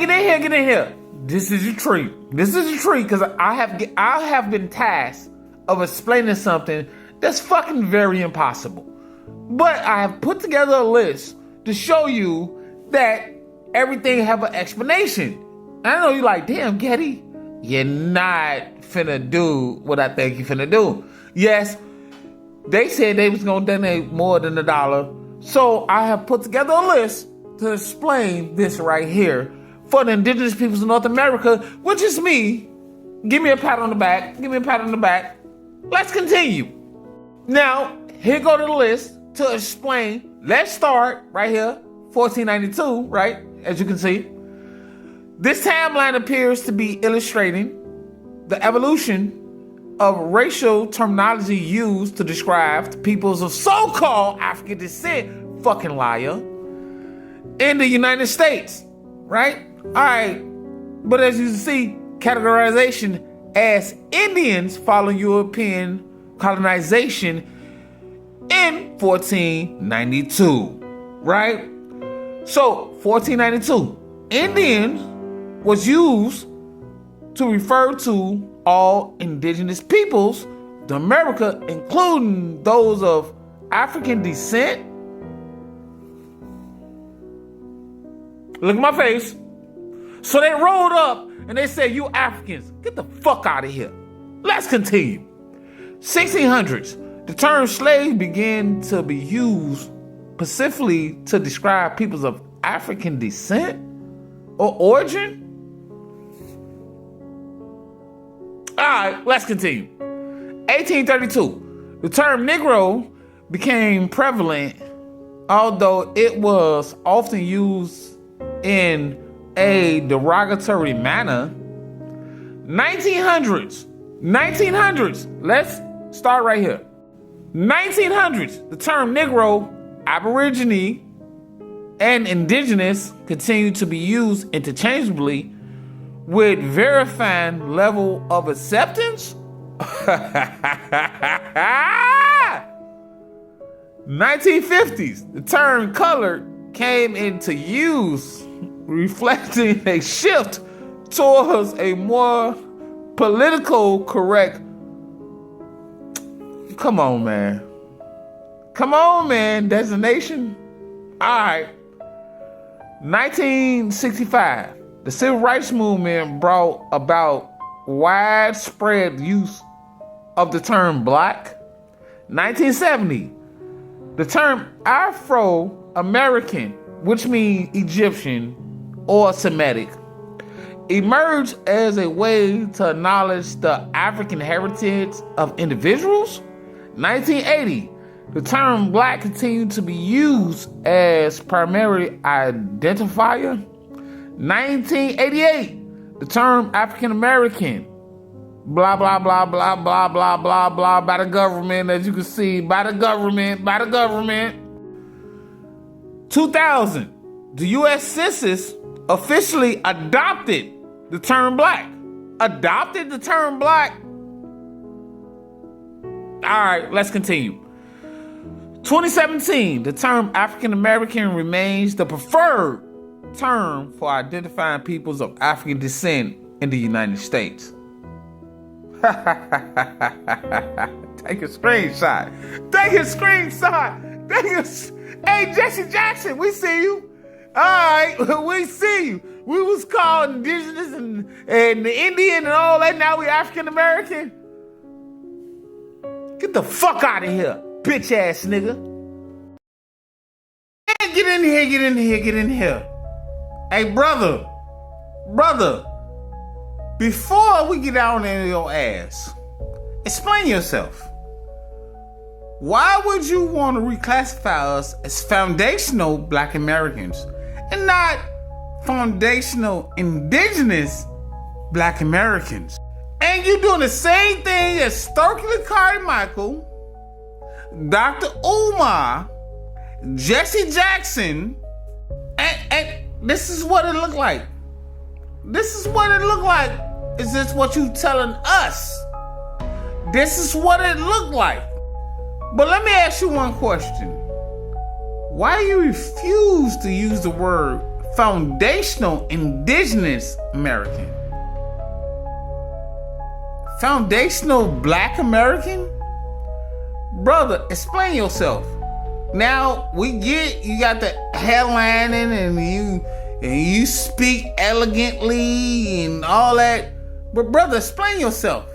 Get in here. This is your treat. Because I have been tasked of explaining something that's fucking very impossible. But I have put together a list to show you that everything have an explanation. And I know you're like, damn, Getty, you're not finna do what I think you finna do. Yes, they said they was gonna donate more than $1. So I have put together a list to explain this right here for the indigenous peoples of North America, which is me. Give me a pat on the back. Let's continue. Now, here go to the list to explain. Let's start right here, 1492, right? As you can see. This timeline appears to be illustrating the evolution of racial terminology used to describe peoples of so-called African descent, fucking liar, in the United States, right? All right, but as you can see, categorization as Indians following European colonization in 1492, right? So, 1492, Indians was used to refer to all indigenous peoples of America, including those of African descent. Look at my face. So they rolled up and they said, you Africans, get the fuck out of here. Let's continue. 1600s, the term slave began to be used specifically to describe peoples of African descent or origin. All right, let's continue. 1832, the term Negro became prevalent, although it was often used in a derogatory manner. 1900s, let's start right here. 1900s, the term Negro, Aborigine, and Indigenous continued to be used interchangeably with verifying level of acceptance. 1950s, the term colored came into use, reflecting a shift towards a more political correct. Come on, man, designation. All right. 1965, the Civil Rights Movement brought about widespread use of the term black. 1970, the term Afro-American, which means Egyptian or Semitic, emerged as a way to acknowledge the African heritage of individuals. 1980, the term black continued to be used as primary identifier. 1988, the term African American, blah, blah, blah, blah, blah, blah, blah, blah, by the government, as you can see, by the government. 2000, the U.S. Census officially adopted the term black. All right, let's continue. 2017, the term African American remains the preferred term for identifying peoples of African descent in the United States. Take a screenshot. Hey, Jesse Jackson, we see you. All right, we see you. We was called Indigenous and the Indian and all that. Now we African American. Get the fuck out of here, bitch ass nigga. Hey, get in here. Hey, brother. Before we get down in your ass, explain yourself. Why would you want to reclassify us as foundational Black Americans and not foundational Indigenous Black Americans? And you doing the same thing as Stokely Carmichael, Dr. Umar, Jesse Jackson, and this is what it looked like. Is this what you telling us? This is what it looked like. But let me ask you one question. Why you refuse to use the word Foundational Indigenous American. Foundational Black American? Brother, explain yourself. Now we get you got the headlining and you speak elegantly and all that. But brother, explain yourself.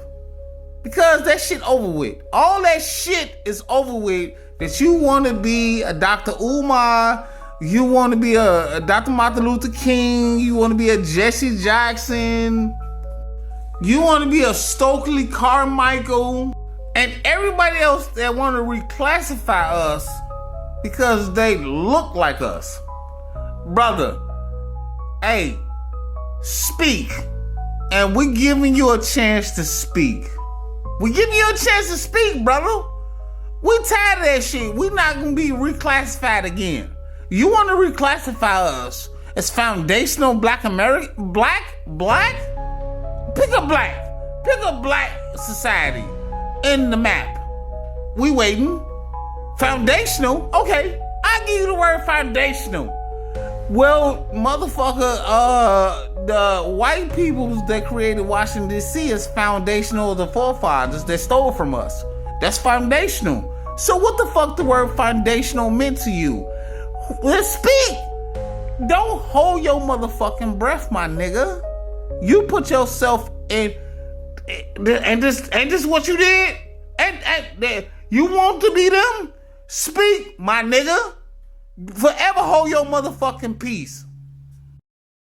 Because that shit over with. All that shit is over with. That you want to be a Dr. Umar, you want to be a Dr. Martin Luther King, you want to be a Jesse Jackson, you want to be a Stokely Carmichael, and everybody else that want to reclassify us because they look like us. Brother, hey, speak. And we're giving you a chance to speak. We're giving you a chance to speak, brother. We tired of that shit. We're not going to be reclassified again. You want to reclassify us as foundational Black American? Black? Pick a black society in the map. We waiting. Foundational? Okay, I give you the word foundational. Well, motherfucker, the white peoples that created Washington, D.C. is foundational of the forefathers that stole from us. That's foundational. So what the fuck the word foundational meant to you? Let's speak. Don't hold your motherfucking breath, my nigga. You put yourself in, and this what you did? And you want to be them? Speak, my nigga. Forever hold your motherfucking peace.